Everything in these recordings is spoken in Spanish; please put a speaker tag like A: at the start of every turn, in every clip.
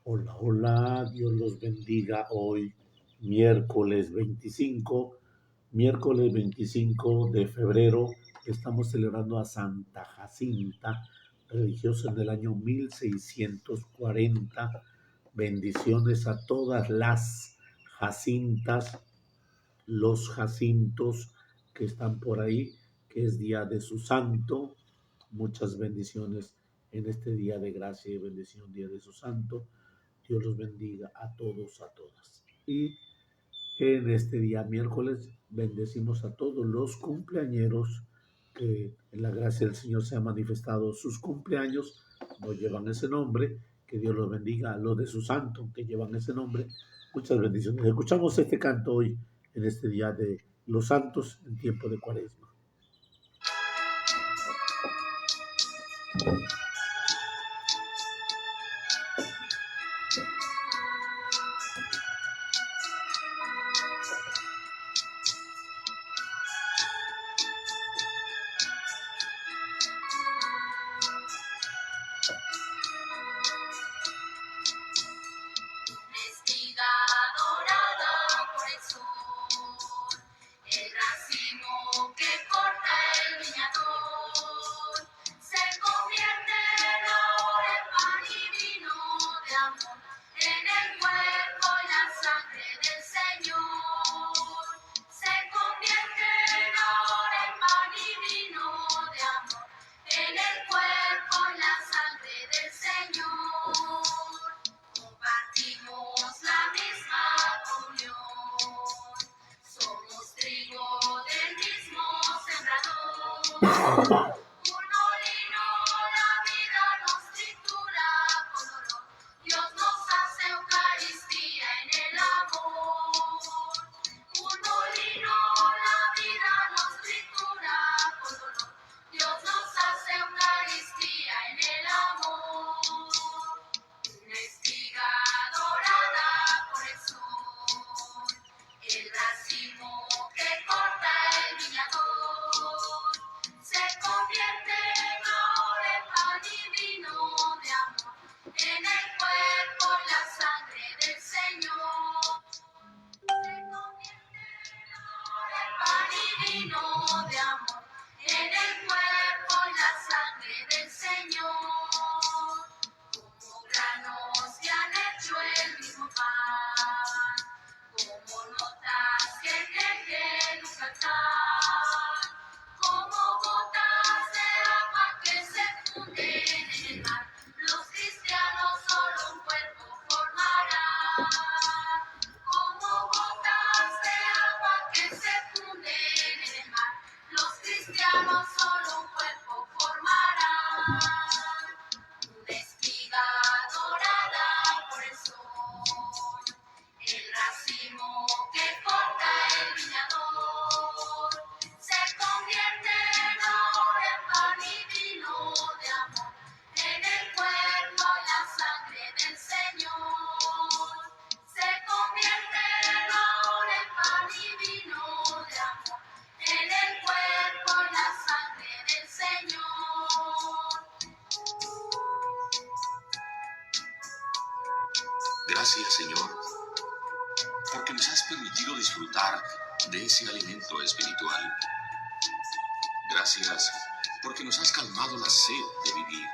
A: Hola, hola, Dios los bendiga hoy, miércoles 25 de febrero. Estamos celebrando a Santa Jacinta, religiosa del año 1640. Bendiciones a todas las Jacintas, los Jacintos que están por ahí, que es día de su santo. Muchas bendiciones en este día de gracia y bendición, día de su santo. Dios los bendiga a todos, a todas. Y en este día miércoles bendecimos a todos los cumpleañeros que en la gracia del Señor se ha manifestado sus cumpleaños, no llevan ese nombre, que Dios los bendiga a los de su santo que llevan ese nombre. Muchas bendiciones. Escuchamos este canto hoy en este día de los santos en tiempo de Cuaresma.
B: Espiga dorada por el sol, el racimo que corta el viñador, se convierte ahora en pan y vino de amor, en el cuerpo y la sangre del Señor. Se convierte ahora en pan y vino de amor, en el cuerpo y la sangre del Señor. Compartimos la misma comunión, somos trigo del mismo sembrador. Un molino la vida nos tritura con dolor, Dios nos hace Eucaristía en el amor. Un molino la vida nos tritura con dolor, Dios nos hace Eucaristía en el amor. Una espiga dorada por el sol, el racimo que corta el viñador, se convierte ahora en pan y vino de amor, en el cuerpo y la sangre del Señor. Se convierte ahora en pan y vino de amor, en el cuerpo y la sangre del Señor. Como granos que han hecho el mismo pan, como notas que tejen un cantar, como gotas de agua que se funden en el mar, los cristianos solo un cuerpo formarán. Como gotas de agua que se funden en el mar, los cristianos solo un cuerpo formarán. Una espiga dorada por el sol, el racimo que corta el viñador, se convierte ahora en pan y vino de amor, en el cuerpo y la sangre del Señor. Se convierte ahora en pan y vino de amor, en el cuerpo y la sangre del Señor.
C: Gracias, Señor, porque nos has permitido disfrutar de ese alimento espiritual. Gracias porque nos has calmado la sed de vivir,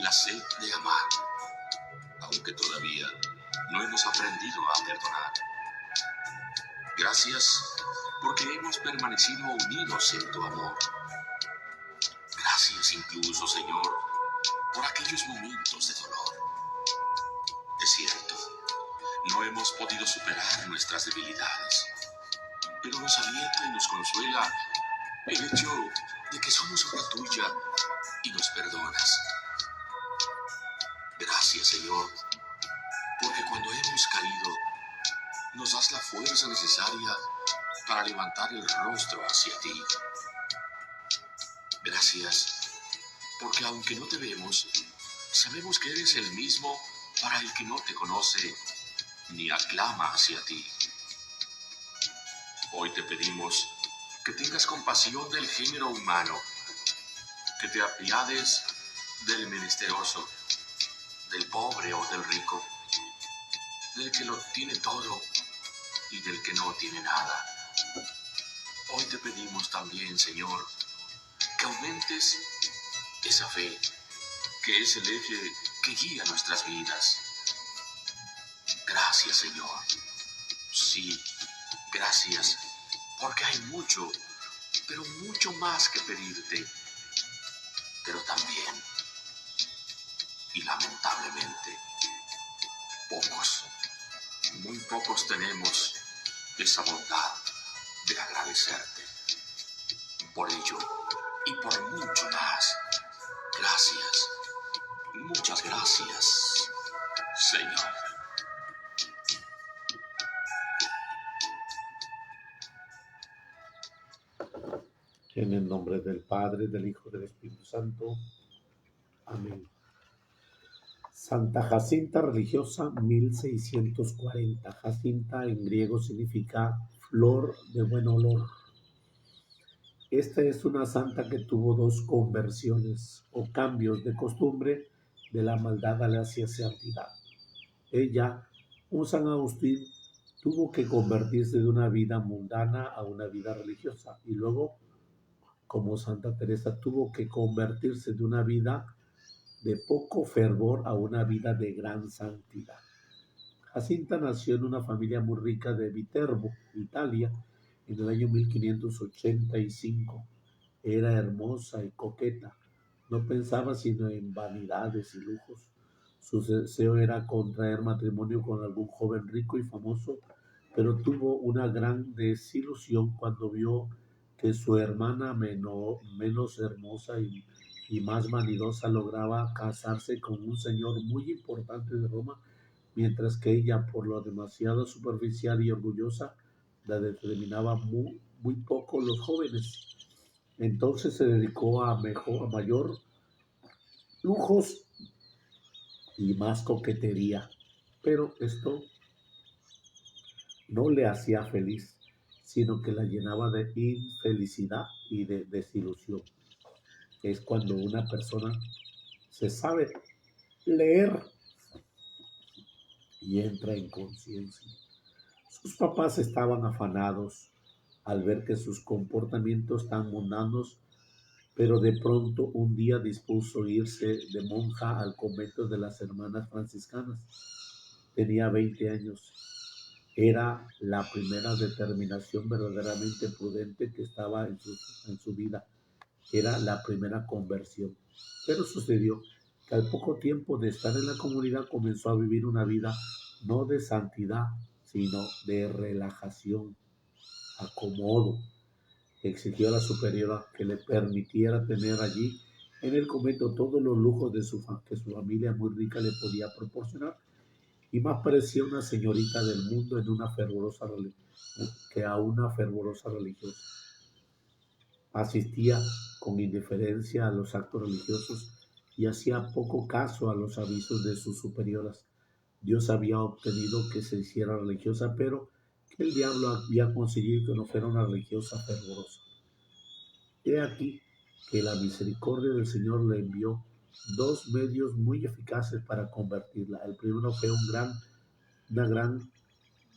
C: la sed de amar, aunque todavía no hemos aprendido a perdonar. Gracias porque hemos permanecido unidos en tu amor. Gracias incluso, Señor, por aquellos momentos de dolor. Es cierto, no hemos podido superar nuestras debilidades, pero nos alienta y nos consuela el hecho de que somos obra tuya y nos perdonas. Gracias, Señor, porque cuando hemos caído, nos das la fuerza necesaria para levantar el rostro hacia ti. Gracias, porque aunque no te vemos, sabemos que eres el mismo para el que no te conoce ni aclama hacia ti. Hoy te pedimos que tengas compasión del género humano, que te apiades del menesteroso, del pobre o del rico, del que lo tiene todo y del que no tiene nada. Hoy te pedimos también, Señor, que aumentes esa fe, que es el eje que guía nuestras vidas. Gracias, Señor. Sí, gracias, porque hay mucho, pero mucho más que pedirte. Pero también, y lamentablemente, pocos, muy pocos tenemos esa bondad de agradecerte. Por ello, y por mucho más, gracias, muchas gracias, Señor.
A: En el nombre del Padre, del Hijo y del Espíritu Santo. Amén. Santa Jacinta religiosa 1640. Jacinta en griego significa flor de buen olor. Esta es una santa que tuvo dos conversiones o cambios de costumbre de la maldad a la santidad. Ella, un San Agustín, tuvo que convertirse de una vida mundana a una vida religiosa y luego, como Santa Teresa, tuvo que convertirse de una vida de poco fervor a una vida de gran santidad. Jacinta nació en una familia muy rica de Viterbo, Italia, en el año 1585. Era hermosa y coqueta, no pensaba sino en vanidades y lujos. Su deseo era contraer matrimonio con algún joven rico y famoso, pero tuvo una gran desilusión cuando vio que su hermana menos hermosa y más vanidosa lograba casarse con un señor muy importante de Roma, mientras que ella, por lo demasiado superficial y orgullosa, la determinaba muy poco los jóvenes. Entonces se dedicó a mayor lujos y más coquetería, pero esto no le hacía feliz, sino que la llenaba de infelicidad y de desilusión. Es cuando una persona se sabe leer y entra en conciencia. Sus papás estaban afanados al ver que sus comportamientos tan mundanos, pero de pronto un día dispuso irse de monja al convento de las hermanas franciscanas. Tenía 20 años. Era la primera determinación verdaderamente prudente que estaba en su vida. Era la primera conversión. Pero sucedió que al poco tiempo de estar en la comunidad comenzó a vivir una vida no de santidad, sino de relajación, acomodo. Exigió a la superiora que le permitiera tener allí en el convento todos los lujos que su familia muy rica le podía proporcionar, y más parecía una señorita del mundo que a una fervorosa religiosa. Asistía con indiferencia a los actos religiosos y hacía poco caso a los avisos de sus superioras. Dios había obtenido que se hiciera religiosa, pero que el diablo había conseguido que no fuera una religiosa fervorosa. He aquí que la misericordia del Señor le envió dos medios muy eficaces para convertirla. El primero fue una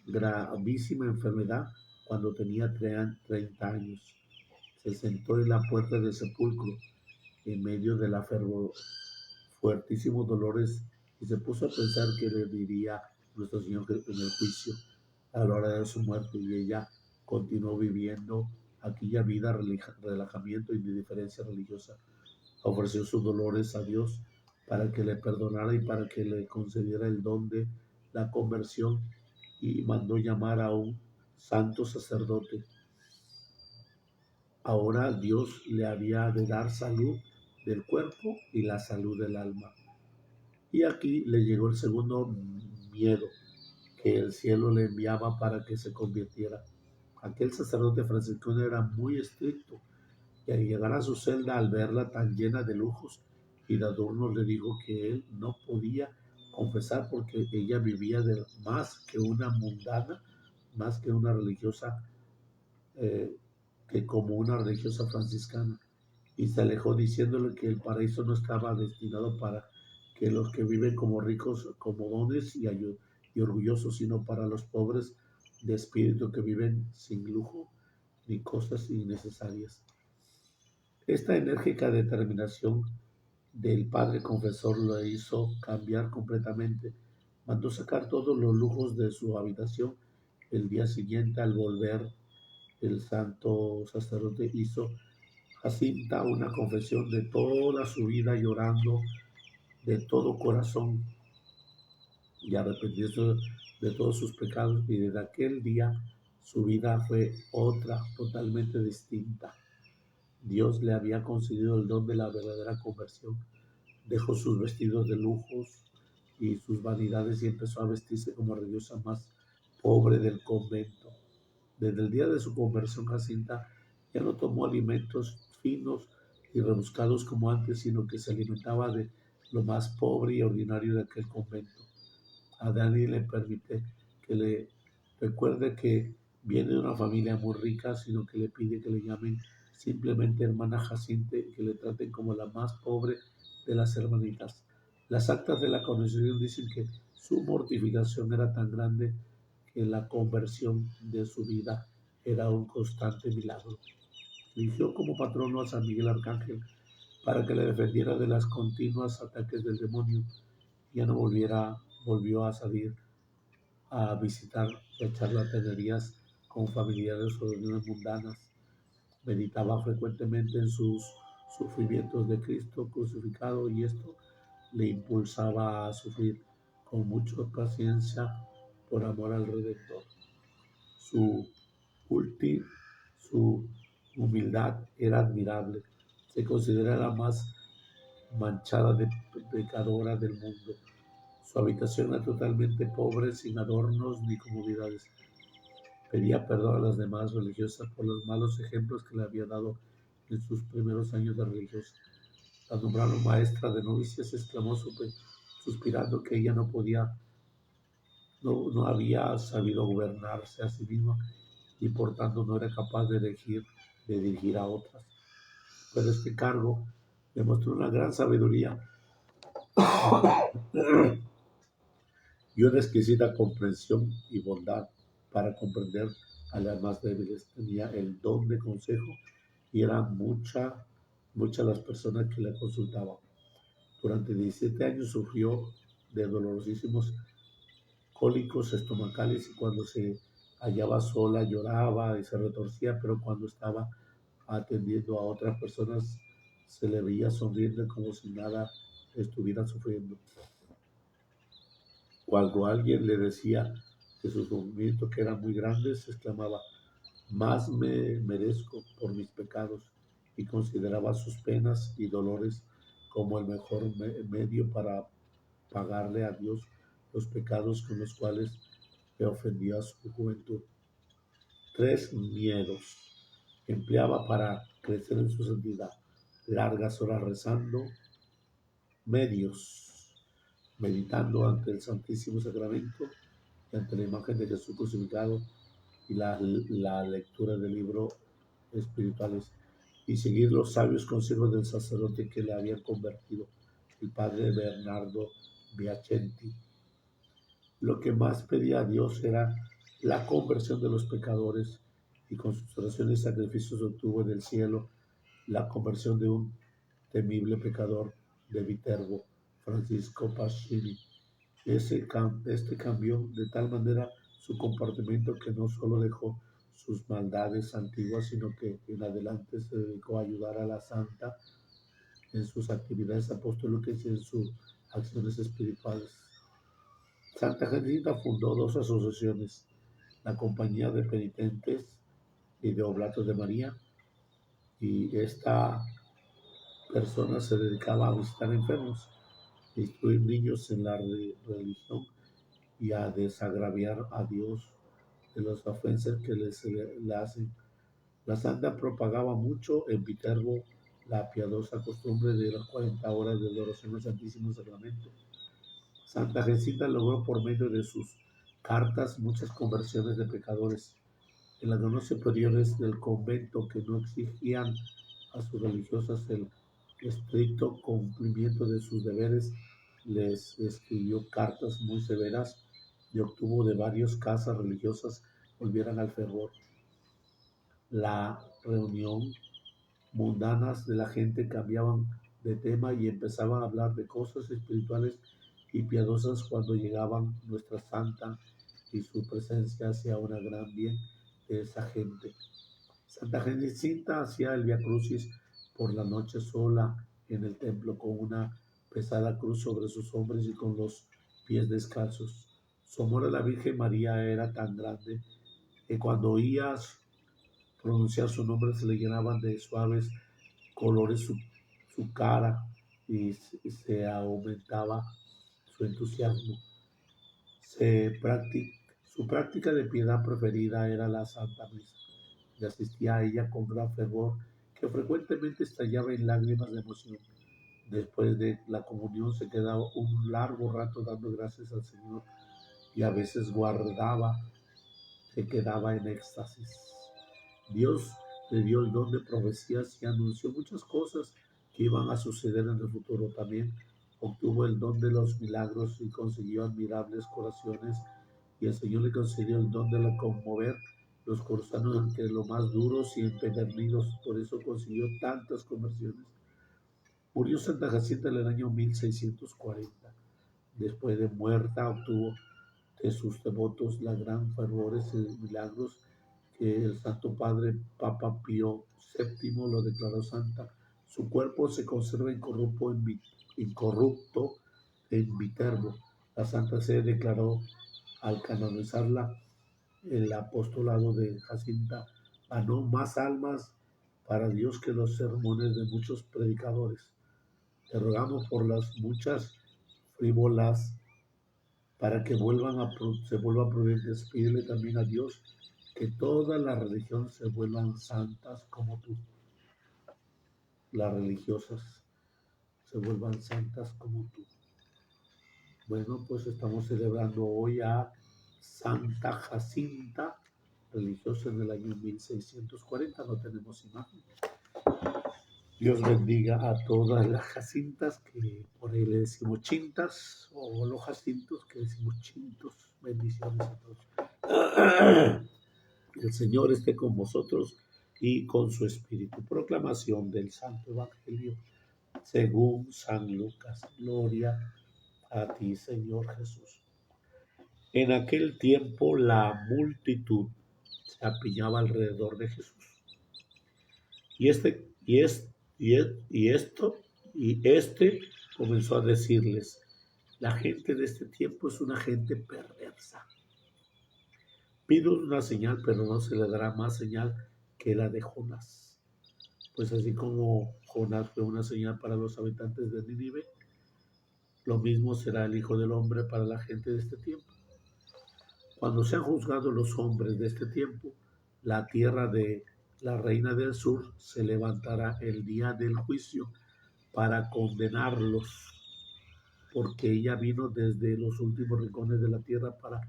A: gravísima enfermedad cuando tenía 30 años. Se sentó en la puerta del sepulcro en medio de la fuertísimos dolores y se puso a pensar qué le diría nuestro Señor en el juicio a la hora de su muerte, y ella continuó viviendo aquella vida de relajamiento y de indiferencia religiosa. Ofreció sus dolores a Dios para que le perdonara y para que le concediera el don de la conversión, y mandó llamar a un santo sacerdote. Ahora Dios le había de dar salud del cuerpo y la salud del alma. Y aquí le llegó el segundo miedo que el cielo le enviaba para que se convirtiera. Aquel sacerdote franciscano era muy estricto, y al llegar a su celda, al verla tan llena de lujos y de adornos, le dijo que él no podía confesar porque ella vivía de más que una mundana, más que una religiosa, que como una religiosa franciscana, y se alejó diciéndole que el paraíso no estaba destinado para que los que viven como ricos, comodones y orgullosos, sino para los pobres de espíritu que viven sin lujo ni cosas innecesarias. Esta enérgica determinación del padre confesor lo hizo cambiar completamente. Mandó sacar todos los lujos de su habitación. El día siguiente, al volver, el santo sacerdote hizo Jacinta una confesión de toda su vida, llorando de todo corazón y arrepentido de todos sus pecados, y desde aquel día su vida fue otra, totalmente distinta. Dios le había concedido el don de la verdadera conversión. Dejó sus vestidos de lujos y sus vanidades y empezó a vestirse como religiosa más pobre del convento. Desde el día de su conversión, Jacinta ya no tomó alimentos finos y rebuscados como antes, sino que se alimentaba de lo más pobre y ordinario de aquel convento. A Dani le permite que le recuerde que viene de una familia muy rica, sino que le pide que le llamen simplemente hermana Jacinta y que le traten como la más pobre de las hermanitas. Las actas de la conversión dicen que su mortificación era tan grande que la conversión de su vida era un constante milagro. Eligió como patrono a San Miguel Arcángel para que le defendiera de los continuos ataques del demonio. Ya no volvió a salir a visitar y a charlatanerías con familiares o reuniones mundanas. Meditaba frecuentemente en sus sufrimientos de Cristo crucificado, y esto le impulsaba a sufrir con mucha paciencia por amor al Redentor. Su, ulti, su humildad era admirable. Se considera la más manchada de pecadora del mundo. Su habitación era totalmente pobre, sin adornos ni comodidades. Pedía perdón a las demás religiosas por los malos ejemplos que le había dado en sus primeros años de religiosa. La nombraron maestra de novicias, exclamó suspirando que ella no había sabido gobernarse a sí misma y por tanto no era capaz de dirigir a otras. Pero este cargo demostró una gran sabiduría y una exquisita comprensión y bondad para comprender a las más débiles. Tenía el don de consejo y eran muchas las personas que le consultaban. Durante 17 años sufrió de dolorosísimos cólicos estomacales y cuando se hallaba sola lloraba y se retorcía, pero cuando estaba atendiendo a otras personas se le veía sonriendo como si nada estuviera sufriendo. Cuando alguien le decía que sus sufrimientos que eran muy grandes, exclamaba: más me merezco por mis pecados, y consideraba sus penas y dolores como el mejor medio para pagarle a Dios los pecados con los cuales le ofendió a su juventud. 3 miedos empleaba para crecer en su santidad: largas horas rezando, medios, meditando ante el Santísimo Sacramento y ante la imagen de Jesús crucificado, y la lectura de libros espirituales, y seguir los sabios consejos del sacerdote que le habían convertido, el padre Bernardo Biachenti. Lo que más pedía a Dios era la conversión de los pecadores, y con sus oraciones y sacrificios obtuvo en el cielo la conversión de un temible pecador de Viterbo, Francisco Pasquini. Este cambió de tal manera su comportamiento que no solo dejó sus maldades antiguas, sino que en adelante se dedicó a ayudar a la santa en sus actividades apostólicas y en sus acciones espirituales. Santa Jacinta fundó 2 asociaciones: la Compañía de Penitentes y de Oblatos de María, y esta persona se dedicaba a visitar enfermos, a instruir niños en la religión y a desagraviar a Dios de las ofensas que le hacen. La santa propagaba mucho en Viterbo la piadosa costumbre de las 40 horas de adoración al Santísimo Sacramento. Santa Jacinta logró por medio de sus cartas muchas conversiones de pecadores. En las zonas superiores del convento, que no exigían a sus religiosas el estricto cumplimiento de sus deberes, les escribió cartas muy severas y obtuvo de varias casas religiosas volvieran al fervor. La reunión mundanas de la gente cambiaban de tema y empezaban a hablar de cosas espirituales y piadosas cuando llegaban nuestra santa y su presencia hacía una gran bien de esa gente. Santa Jacinta hacía el Via Crucis por la noche sola en el templo con una pesada cruz sobre sus hombros y con los pies descalzos. Su amor a la Virgen María era tan grande que cuando oías pronunciar su nombre se le llenaban de suaves colores su cara y se aumentaba su entusiasmo. Su práctica de piedad preferida era la Santa Misa y asistía a ella con gran fervor que frecuentemente estallaba en lágrimas de emoción. Después de la comunión se quedaba un largo rato dando gracias al Señor y a veces se quedaba en éxtasis. Dios le dio el don de profecías y anunció muchas cosas que iban a suceder en el futuro. También obtuvo el don de los milagros y consiguió admirables curaciones, y el Señor le concedió el don de conmover los corazones ante lo más duros y empedernidos. Por eso consiguió tantas conversiones. Murió Santa Jacinta en el año 1640. Después de muerta obtuvo de sus devotos la gran fervores y milagros que el Santo Padre Papa Pío VII lo declaró santa. Su cuerpo se conserva incorrupto en Viterbo. La Santa Sede declaró al canonizarla el apostolado de Jacinta ganó más almas para Dios que los sermones de muchos predicadores. Te rogamos por las muchas frívolas para que se vuelvan prudentes. Pídele también a Dios que todas las religiones se vuelvan santas como tú. Las religiosas se vuelvan santas como tú. Bueno, pues estamos celebrando hoy a Santa Jacinta, religiosa en el año 1640. No tenemos imagen. Dios bendiga a todas las Jacintas, que por ahí le decimos chintas, o los Jacintos, que decimos chintos. Bendiciones a todos. El Señor esté con vosotros y con su espíritu. Proclamación del Santo Evangelio según San Lucas. Gloria a ti, Señor Jesús. En aquel tiempo la multitud se apiñaba alrededor de Jesús. Y este comenzó a decirles: la gente de este tiempo es una gente perversa. Pido una señal, pero no se le dará más señal que la de Jonás. Pues así como Jonás fue una señal para los habitantes de Nínive, lo mismo será el Hijo del Hombre para la gente de este tiempo. Cuando sean juzgados los hombres de este tiempo, la tierra de la reina del sur se levantará el día del juicio para condenarlos, porque ella vino desde los últimos rincones de la tierra para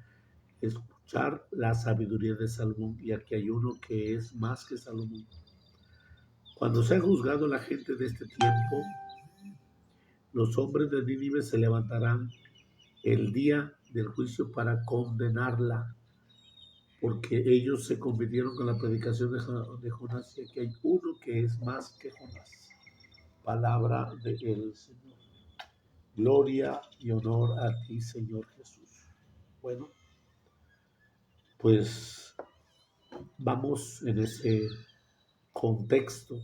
A: escuchar la sabiduría de Salomón, y aquí hay uno que es más que Salomón. Cuando sea juzgado la gente de este tiempo, los hombres de Nínive se levantarán el día del juicio para condenarla, porque ellos se convirtieron con la predicación de Jonás, y aquí hay uno que es más que Jonás. Palabra del Señor. Gloria y honor a ti, Señor Jesús. Bueno, pues vamos en ese contexto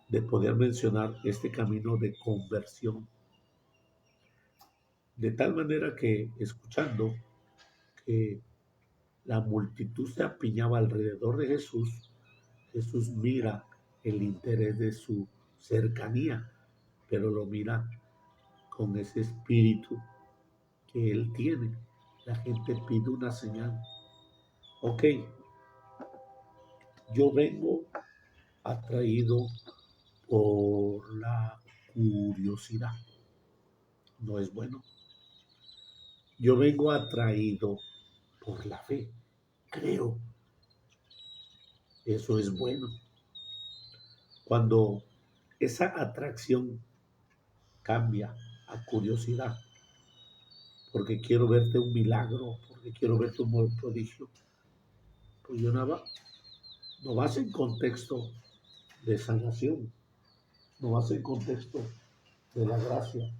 A: de poder mencionar este camino de conversión, de tal manera que, escuchando que la multitud se apiñaba alrededor de Jesús, Jesús mira el interés de su cercanía, pero lo mira con ese espíritu que él tiene. La gente pide una señal. Ok, yo vengo atraído por la curiosidad. No es bueno. Yo vengo atraído por la fe. Creo. Eso es bueno. Cuando esa atracción cambia a curiosidad, porque quiero verte un milagro, porque quiero verte un buen prodigio. Pues yo nada, no vas en contexto de sanación, no vas en contexto de la gracia.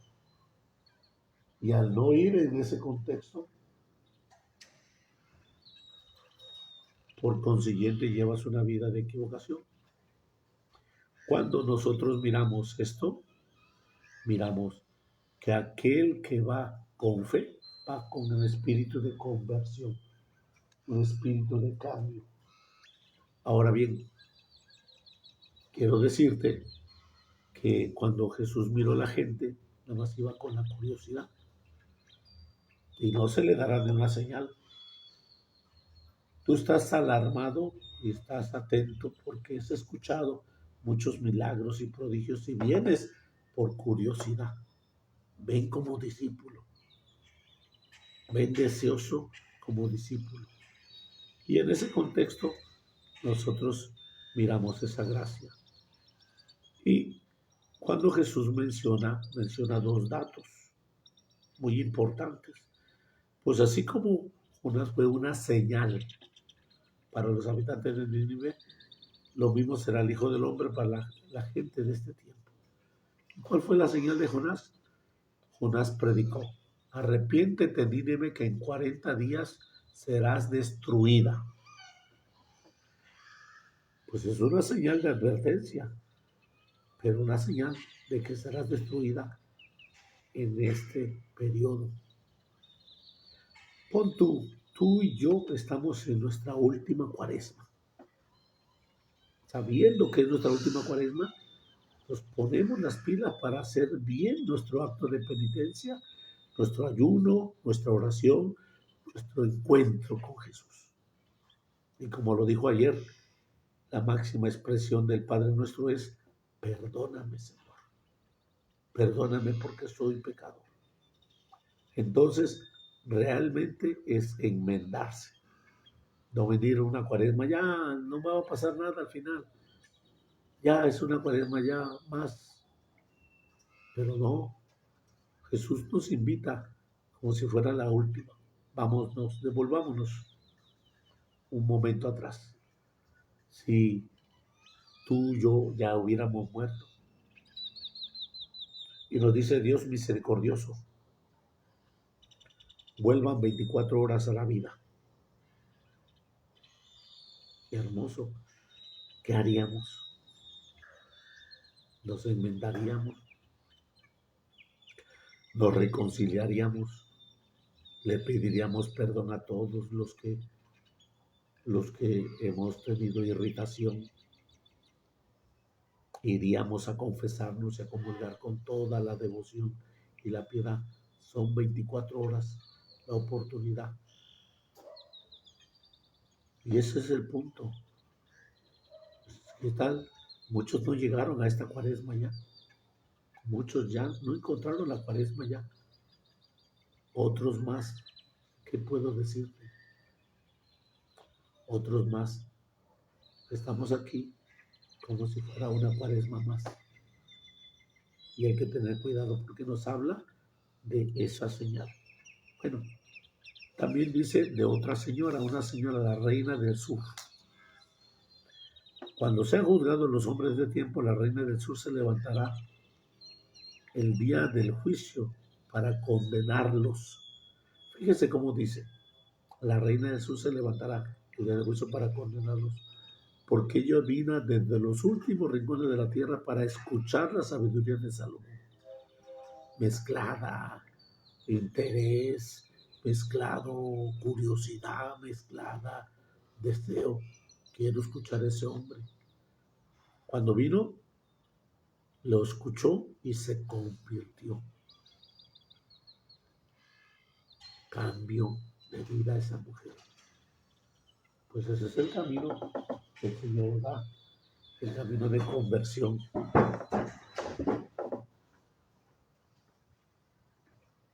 A: Y al no ir en ese contexto, por consiguiente llevas una vida de equivocación. Cuando nosotros miramos esto, miramos que aquel que va con fe, va con un espíritu de conversión, un espíritu de cambio. Ahora bien, quiero decirte que cuando Jesús miró a la gente, nada más iba con la curiosidad y no se le dará ni una señal. Tú estás alarmado y estás atento porque has escuchado muchos milagros y prodigios y vienes por curiosidad. Ven como discípulo, ven deseoso como discípulo. Y en ese contexto nosotros miramos esa gracia. Y cuando Jesús menciona dos datos muy importantes. Pues así como fue una señal para los habitantes de Nínive, lo mismo será el Hijo del Hombre para la gente de este tiempo. ¿Cuál fue la señal de Jonás? Jonás predicó: arrepiéntete, Nínive, que en 40 días serás destruida. Pues es una señal de advertencia, pero una señal de que serás destruida en este periodo. Pon tú y yo estamos en nuestra última cuaresma. Sabiendo que es nuestra última cuaresma, nos ponemos las pilas para hacer bien nuestro acto de penitencia, nuestro ayuno, nuestra oración, nuestro encuentro con Jesús. Y como lo dijo ayer, la máxima expresión del Padre nuestro es: perdóname, Señor. Perdóname porque soy pecador. Entonces, realmente es enmendarse. No venir a una cuaresma, ya no va a pasar nada al final. Ya es una cuaresma ya más. Pero no, Jesús nos invita como si fuera la última. Devolvámonos un momento atrás. Si tú y yo ya hubiéramos muerto. Y nos dice Dios misericordioso: vuelvan 24 horas a la vida. Qué hermoso. ¿Qué haríamos? Nos enmendaríamos, nos reconciliaríamos, le pediríamos perdón a todos los que hemos tenido irritación, iríamos a confesarnos y a comulgar con toda la devoción y la piedad. Son 24 horas la oportunidad. Y ese es el punto. ¿Qué tal? Muchos no llegaron a esta cuaresma ya. Muchos ya no encontraron la cuaresma ya. Otros más, ¿qué puedo decirte? Otros más, estamos aquí como si fuera una cuaresma más. Y hay que tener cuidado porque nos habla de esa señal. Bueno, también dice de otra señora, una señora, la reina del sur. Cuando sean juzgados los hombres de tiempo, la reina del sur se levantará el día del juicio para condenarlos. Fíjese cómo dice: la reina del sur se levantará el día del juicio para condenarlos, porque ella vino desde los últimos rincones de la tierra para escuchar la sabiduría de Salomón. Mezclada, interés, mezclado, curiosidad, mezclada, deseo. Quiero escuchar a ese hombre. Cuando vino, lo escuchó y se convirtió. Cambió de vida a esa mujer. Pues ese es el camino que el Señor da, el camino de conversión.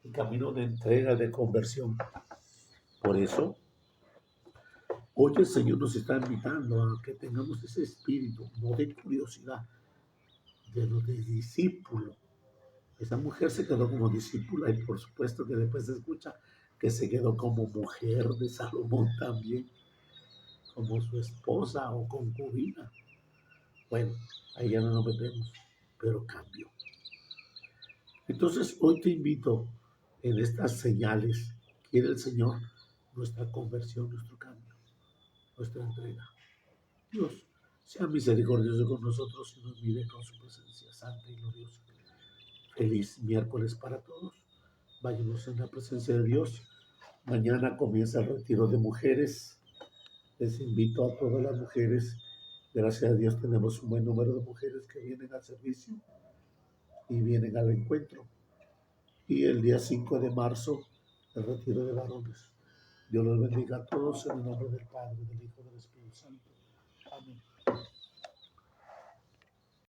A: El camino de entrega, de conversión. Por eso, hoy el Señor nos está invitando a que tengamos ese espíritu, no de curiosidad, de discípulo, Esa mujer se quedó como discípula y por supuesto que después se escucha que se quedó como mujer de Salomón también, como su esposa o concubina. Bueno, ahí ya no nos metemos, pero cambió. Entonces hoy te invito en estas señales, quiere el Señor nuestra conversión, nuestro cambio, nuestra entrega. Dios sea misericordioso con nosotros y nos mire con su presencia santa y gloriosa. Feliz miércoles para todos. Vayamos en la presencia de Dios. Mañana comienza el retiro de mujeres. Les invito a todas las mujeres. Gracias a Dios tenemos un buen número de mujeres que vienen al servicio y vienen al encuentro. Y el día 5 de marzo, el retiro de varones. Dios los bendiga a todos en el nombre del Padre, del Hijo y del Espíritu Santo. Amén.